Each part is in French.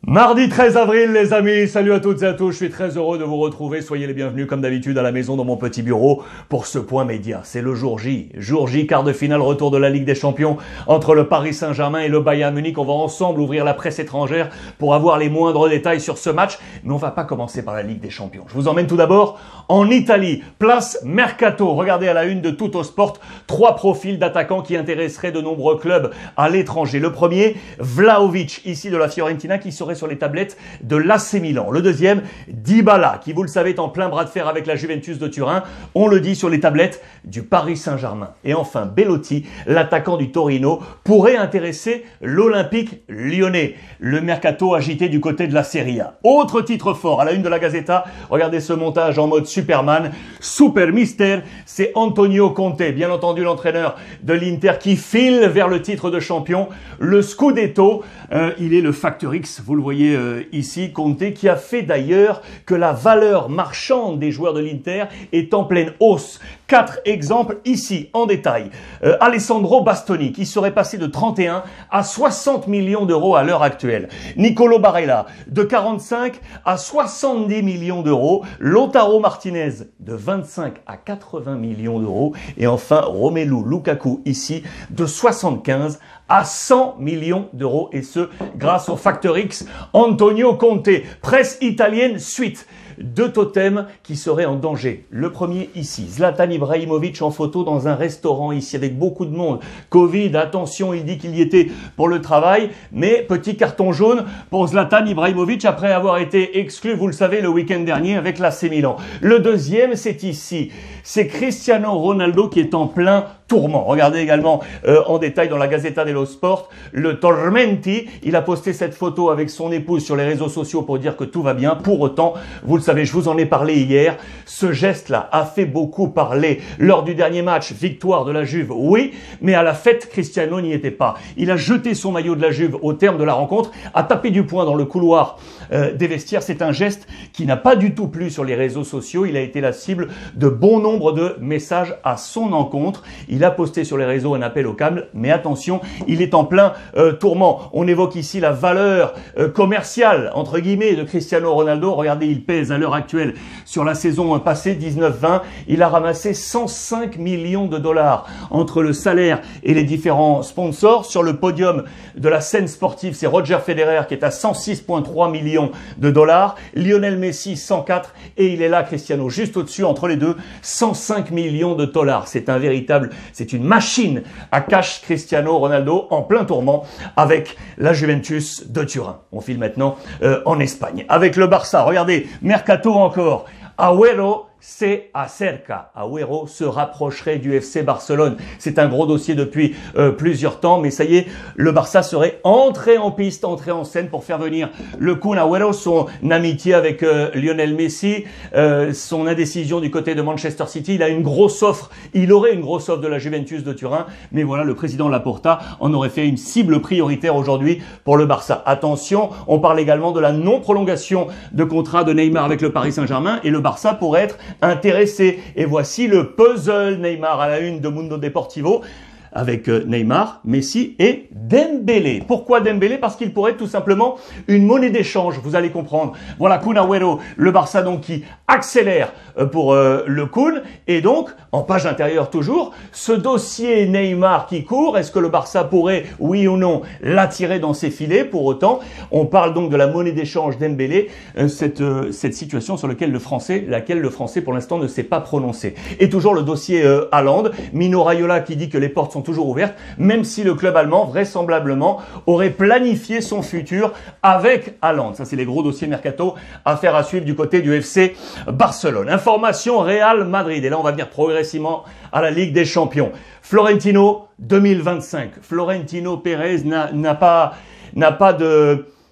Mardi 13 avril, les amis, salut à toutes et à tous, je suis très heureux de vous retrouver, soyez les bienvenus comme d'habitude à la maison dans mon petit bureau pour ce point média. C'est le jour J, quart de finale, retour de la Ligue des Champions entre le Paris Saint-Germain et le Bayern Munich. On va ensemble ouvrir la presse étrangère pour avoir les moindres détails sur ce match, mais on va pas commencer par la Ligue des Champions. Je vous emmène tout d'abord en Italie, place Mercato. Regardez à la une de Tuttosport, 3 profils d'attaquants qui intéresseraient de nombreux clubs à l'étranger. Le premier, Vlahovic, ici de la Fiorentina, qui serait sur les tablettes de l'AC Milan. Le deuxième, Dybala, qui vous le savez est en plein bras de fer avec la Juventus de Turin. On le dit sur les tablettes du Paris Saint-Germain. Et enfin, Belotti, l'attaquant du Torino, pourrait intéresser l'Olympique lyonnais. Le mercato agité du côté de la Serie A. Autre titre fort à la une de la Gazzetta. Regardez ce montage en mode Superman. Super Mister, c'est Antonio Conte, bien entendu l'entraîneur de l'Inter qui file vers le titre de champion. Le Scudetto, il est le facteur X, vous le voyez ici, Conte, qui a fait d'ailleurs que la valeur marchande des joueurs de l'Inter est en pleine hausse. 4 exemples ici, en détail. Alessandro Bastoni, qui serait passé de 31 à 60 millions d'euros à l'heure actuelle. Nicolo Barella, de 45 à 70 millions d'euros. Lautaro Martinez, de 25 à 80 millions d'euros. Et enfin, Romelu Lukaku, ici, de 75 à 100 millions d'euros. Et ce, grâce au facteur X, Antonio Conte. Presse italienne, suite. 2 totems qui seraient en danger. Le premier ici, Zlatan Ibrahimovic en photo dans un restaurant ici avec beaucoup de monde. Covid, attention, il dit qu'il y était pour le travail, mais petit carton jaune pour Zlatan Ibrahimovic après avoir été exclu, vous le savez, le week-end dernier avec l'AC Milan. Le deuxième, c'est ici. C'est Cristiano Ronaldo qui est en plein tourment. Regardez également en détail dans la Gazzetta dello Sport, le Tormenti, il a posté cette photo avec son épouse sur les réseaux sociaux pour dire que tout va bien. Pour autant, vous le savez, je vous en ai parlé hier, ce geste-là a fait beaucoup parler. Lors du dernier match, victoire de la Juve, oui, mais à la fête, Cristiano n'y était pas. Il a jeté son maillot de la Juve au terme de la rencontre, a tapé du poing dans le couloir des vestiaires. C'est un geste qui n'a pas du tout plu sur les réseaux sociaux. Il a été la cible de bon nombre de messages à son encontre. Il a posté sur les réseaux un appel au calme, mais attention, il est en plein tourment. On évoque ici la valeur commerciale, entre guillemets, de Cristiano Ronaldo. Regardez, il pèse à l'heure actuelle sur la saison passée, 19-20. Il a ramassé 105 millions de dollars entre le salaire et les différents sponsors. Sur le podium de la scène sportive, c'est Roger Federer qui est à 106,3 millions de dollars. Lionel Messi, 104. Et il est là, Cristiano, juste au-dessus, entre les deux, 105 millions de dollars. C'est une machine à cash, Cristiano Ronaldo, en plein tourment avec la Juventus de Turin. On file maintenant en Espagne. Avec le Barça, regardez, Mercato encore. Agüero se acerca. Agüero se rapprocherait du FC Barcelone. C'est un gros dossier depuis plusieurs temps, mais ça y est, le Barça serait entré en piste, entré en scène pour faire venir le Kun Agüero, son amitié avec Lionel Messi, son indécision du côté de Manchester City. Il a une grosse offre, il aurait une grosse offre de la Juventus de Turin, mais voilà, le président Laporta en aurait fait une cible prioritaire aujourd'hui pour le Barça. Attention, on parle également de la non-prolongation de contrat de Neymar avec le Paris Saint-Germain et le Barça pourrait être intéressé. Et voici le puzzle Neymar à la une de Mundo Deportivo avec Neymar, Messi et Dembélé. Pourquoi Dembélé? Parce qu'il pourrait être tout simplement une monnaie d'échange, vous allez comprendre. Voilà, Kun Agüero, le Barça donc qui accélère pour le Kun. Et donc, en page intérieure toujours, ce dossier Neymar qui court, est-ce que le Barça pourrait, oui ou non, l'attirer dans ses filets? Pour autant, on parle donc de la monnaie d'échange Dembélé, cette situation sur laquelle le Français pour l'instant ne s'est pas prononcé. Et toujours le dossier Haaland, Mino Raiola qui dit que les portes sont toujours ouvertes, même si le club allemand, vraisemblablement, aurait planifié son futur avec Haaland. Ça, c'est les gros dossiers mercato, affaire à suivre du côté du FC Barcelone. Information Real Madrid. Et là, on va venir progressivement à la Ligue des Champions. Florentino 2025. Florentino Pérez n'a pas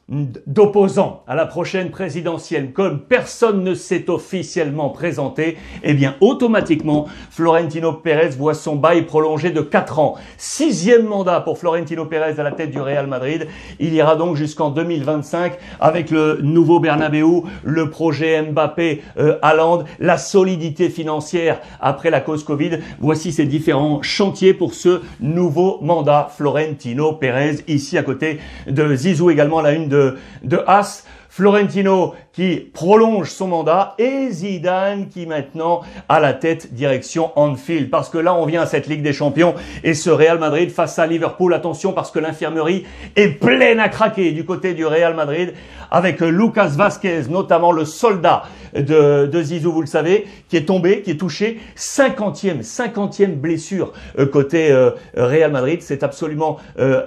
d'opposant à la prochaine présidentielle. Comme personne ne s'est officiellement présenté, eh bien automatiquement Florentino Pérez voit son bail prolongé de 4 ans. 6e mandat pour Florentino Pérez à la tête du Real Madrid. Il ira donc jusqu'en 2025 avec le nouveau Bernabéu, le projet Mbappé, Haaland, la solidité financière après la cause Covid. Voici ces différents chantiers pour ce nouveau mandat Florentino Pérez, ici à côté de Zizou également à la une de de As. Florentino qui prolonge son mandat et Zidane qui maintenant a la tête direction Anfield. Parce que là, on vient à cette Ligue des Champions et ce Real Madrid face à Liverpool. Attention parce que l'infirmerie est pleine à craquer du côté du Real Madrid avec Lucas Vazquez, notamment le soldat de Zizou, vous le savez, qui est tombé, qui est touché. 50e blessure côté Real Madrid. C'est absolument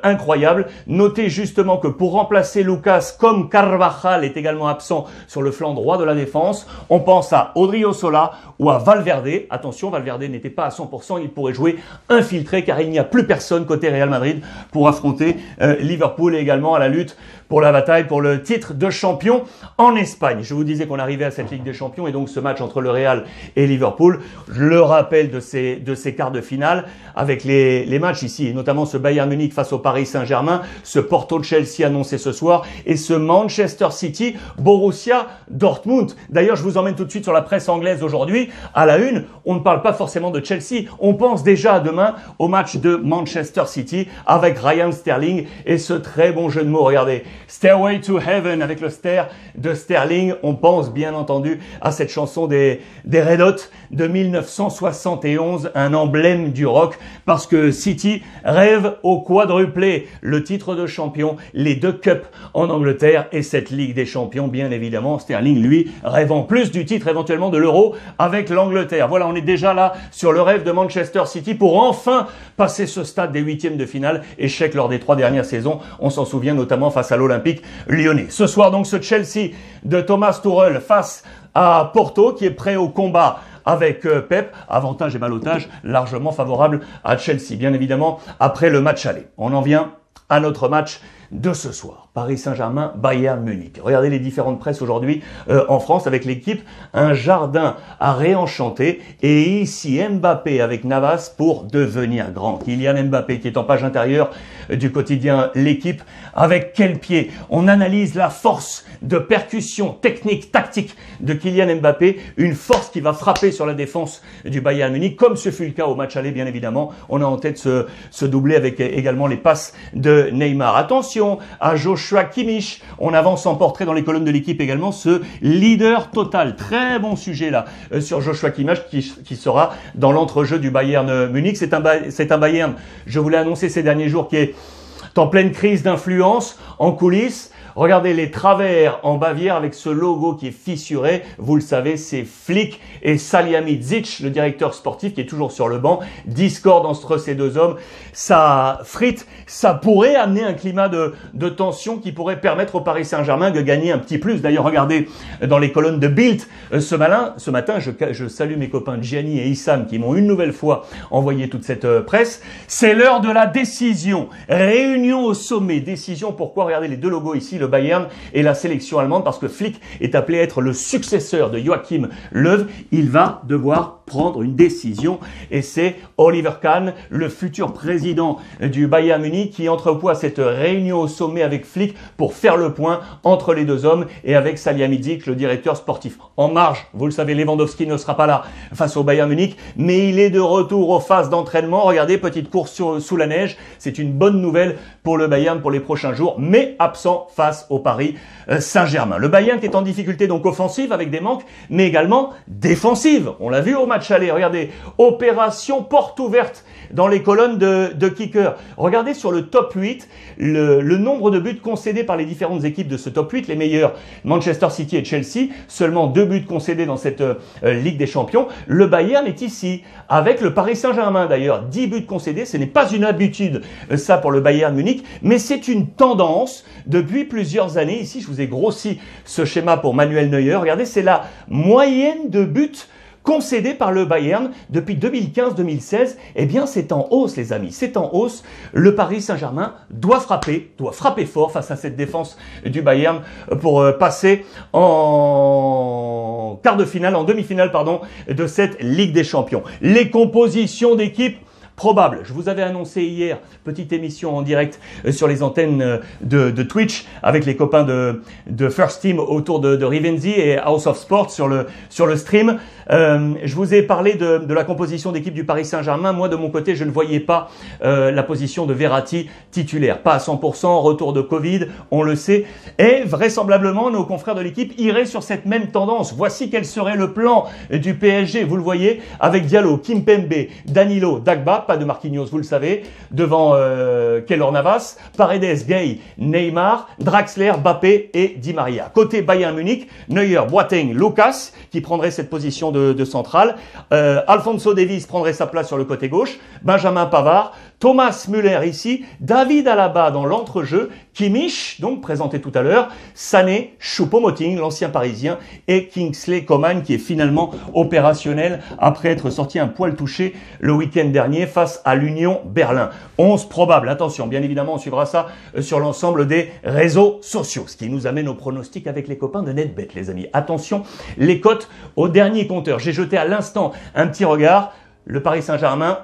incroyable. Notez justement que pour remplacer Lucas, comme Carvajal est également absent sur le flanc droit de la défense, on pense à Odriozola ou à Valverde. Attention, Valverde n'était pas à 100%, il pourrait jouer infiltré car il n'y a plus personne côté Real Madrid pour affronter Liverpool et également à la lutte pour la bataille pour le titre de champion en Espagne. Je vous disais qu'on arrivait à cette Ligue des Champions et donc ce match entre le Real et Liverpool, le rappel de ces quarts de finale avec les matchs ici, et notamment ce Bayern Munich face au Paris Saint-Germain, ce Porto-Chelsea annoncé ce soir et ce Manchester City Borussia Dortmund. D'ailleurs, je vous emmène tout de suite sur la presse anglaise aujourd'hui. À la une, on ne parle pas forcément de Chelsea. On pense déjà à demain au match de Manchester City avec Ryan Sterling et ce très bon jeu de mots. Regardez, Stairway to Heaven avec le stair de Sterling. On pense bien entendu à cette chanson des Red Hot de 1971, un emblème du rock parce que City rêve au quadruplé, le titre de champion, les 2 cups en Angleterre et cette Ligue des Champions, bien évidemment. Sterling, lui, rêve en plus du titre éventuellement de l'Euro avec l'Angleterre. Voilà, on est déjà là sur le rêve de Manchester City pour enfin passer ce stade des 8e de finale. Échec lors des 3 dernières saisons, on s'en souvient notamment face à l'Olympique lyonnais. Ce soir donc ce Chelsea de Thomas Tuchel face à Porto qui est prêt au combat avec Pep, avantage et ballottage largement favorable à Chelsea. Bien évidemment, après le match aller. On en vient à notre match de ce soir. Paris Saint-Germain, Bayern Munich. Regardez les différentes presses aujourd'hui en France avec l'équipe. Un jardin à réenchanter. Et ici, Mbappé avec Navas pour devenir grand. Kylian Mbappé qui est en page intérieure du quotidien L'équipe. Avec quel pied? On analyse la force de percussion technique, tactique de Kylian Mbappé. Une force qui va frapper sur la défense du Bayern Munich, comme ce fut le cas au match aller, bien évidemment. On a en tête ce doublé avec également les passes de Neymar. Attention à Joshua Kimmich. On avance en portrait dans les colonnes de l'équipe également. Ce leader total. Très bon sujet là sur Joshua Kimmich qui sera dans l'entrejeu du Bayern Munich. C'est un Bayern, je vous l'ai annoncé ces derniers jours, qui est en pleine crise d'influence en coulisses. Regardez les travers en Bavière avec ce logo qui est fissuré. Vous le savez, c'est Flick et Salihamidzic, le directeur sportif qui est toujours sur le banc. Discorde entre ces deux hommes. Ça frite, ça pourrait amener un climat de tension qui pourrait permettre au Paris Saint-Germain de gagner un petit plus. D'ailleurs, regardez dans les colonnes de Bild ce matin, je salue mes copains Gianni et Issam qui m'ont une nouvelle fois envoyé toute cette presse. C'est l'heure de la décision. Réunion au sommet. Décision, pourquoi? Regardez les 2 logos ici, le Bayern et la sélection allemande, parce que Flick est appelé à être le successeur de Joachim Löw. Il va devoir prendre une décision et c'est Oliver Kahn, le futur président du Bayern Munich, qui entrevoit cette réunion au sommet avec Flick pour faire le point entre les 2 hommes et avec Salihamidzic, le directeur sportif. En marge, vous le savez, Lewandowski ne sera pas là face au Bayern Munich, mais il est de retour aux phases d'entraînement. Regardez, petite course sous la neige. C'est une bonne nouvelle pour le Bayern pour les prochains jours, mais absent face au Paris Saint-Germain. Le Bayern qui est en difficulté donc offensive avec des manques, mais également défensive. On l'a vu au match aller. Regardez, opération porte ouverte dans les colonnes de kicker. Regardez sur le top 8, le nombre de buts concédés par les différentes équipes de ce top 8. Les meilleurs, Manchester City et Chelsea, seulement 2 buts concédés dans cette Ligue des Champions. Le Bayern est ici, avec le Paris Saint-Germain d'ailleurs. 10 buts concédés, ce n'est pas une habitude, ça pour le Bayern Munich, mais c'est une tendance depuis plusieurs années. Ici, je vous ai grossi ce schéma pour Manuel Neuer. Regardez, c'est la moyenne de buts concédé par le Bayern depuis 2015-2016, eh bien c'est en hausse les amis, c'est en hausse. Le Paris Saint-Germain doit frapper fort face à cette défense du Bayern pour passer en quart de finale, en demi-finale pardon, de cette Ligue des Champions. Les compositions d'équipe probable. Je vous avais annoncé hier, petite émission en direct sur les antennes de Twitch avec les copains de First Team autour de Rivenzi et House of Sport sur le stream. Je vous ai parlé de la composition d'équipe du Paris Saint-Germain. Moi, de mon côté, je ne voyais pas la position de Verratti titulaire. Pas à 100%, retour de Covid, on le sait. Et vraisemblablement, nos confrères de l'équipe iraient sur cette même tendance. Voici quel serait le plan du PSG. Vous le voyez, avec Diallo, Kimpembe, Danilo, Dagba, pas de Marquinhos, vous le savez, devant Keylor Navas, Paredes, Gay, Neymar, Draxler, Mbappé et Di Maria. Côté Bayern Munich, Neuer, Boateng, Lucas, qui prendrait cette position de centrale. Alphonso Davies prendrait sa place sur le côté gauche. Benjamin Pavard, Thomas Müller ici, David Alaba dans l'entrejeu, Kimmich, donc présenté tout à l'heure, Sané, Choupo-Moting, l'ancien parisien, et Kingsley Coman qui est finalement opérationnel après être sorti un poil touché le week-end dernier face à l'Union Berlin. 11 probable. Attention, bien évidemment, on suivra ça sur l'ensemble des réseaux sociaux. Ce qui nous amène au pronostic avec les copains de NetBet, les amis. Attention, les cotes au dernier compteur. J'ai jeté à l'instant un petit regard. Le Paris Saint-Germain,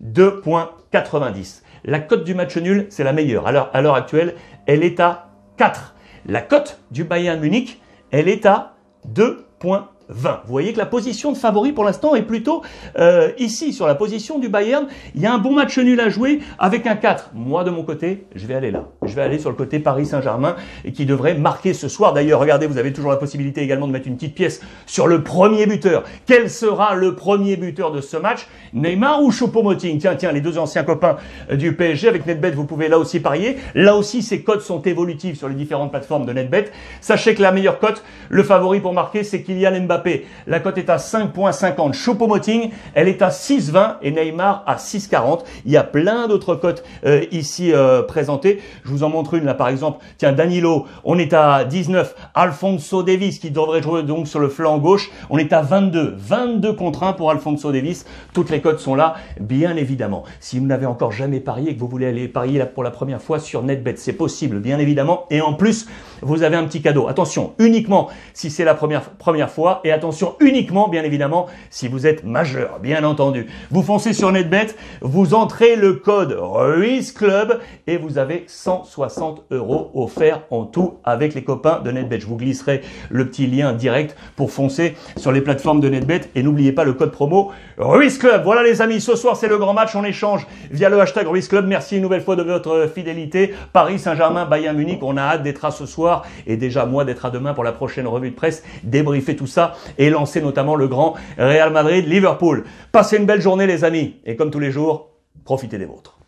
2,90. La cote du match nul, c'est la meilleure. À l'heure actuelle, elle est à 4. La cote du Bayern Munich, elle est à 2,20. Vous voyez que la position de favori pour l'instant est plutôt ici, sur la position du Bayern. Il y a un bon match nul à jouer avec un 4. Moi, de mon côté, je vais aller là. Je vais aller sur le côté Paris Saint-Germain et qui devrait marquer ce soir. D'ailleurs, regardez, vous avez toujours la possibilité également de mettre une petite pièce sur le premier buteur. Quel sera le premier buteur de ce match? Neymar ou Choupo-Moting? Tiens, les deux anciens copains du PSG. Avec NetBet, vous pouvez là aussi parier. Là aussi, ces cotes sont évolutives sur les différentes plateformes de NetBet. Sachez que la meilleure cote, le favori pour marquer, c'est Kylian Mbappé. La cote est à 5,50. Choupo-Moting, elle est à 6,20 et Neymar à 6,40. Il y a plein d'autres cotes ici présentées. Je vous en montre une là par exemple. Tiens, Danilo, on est à 19. Alphonso Davies qui devrait jouer donc sur le flanc gauche, on est à 22. 22 contre 1 pour Alphonso Davies. Toutes les cotes sont là, bien évidemment. Si vous n'avez encore jamais parié et que vous voulez aller parier là pour la première fois sur NetBet, c'est possible, bien évidemment. Et en plus, vous avez un petit cadeau. Attention, uniquement si c'est la première fois et attention uniquement, bien évidemment, si vous êtes majeur, bien entendu. Vous foncez sur NetBet, vous entrez le code Ruiz Club et vous avez 160 € offerts en tout avec les copains de NetBet. Je vous glisserai le petit lien direct pour foncer sur les plateformes de NetBet et n'oubliez pas le code promo Ruiz Club. Voilà les amis, ce soir c'est le grand match, on échange via le hashtag Ruiz Club. Merci une nouvelle fois de votre fidélité. Paris Saint-Germain, Bayern Munich, on a hâte d'être à ce soir et déjà moi d'être à demain pour la prochaine revue de presse, débriefer tout ça et lancer notamment le grand Real Madrid-Liverpool. Passez une belle journée les amis et comme tous les jours, profitez des vôtres.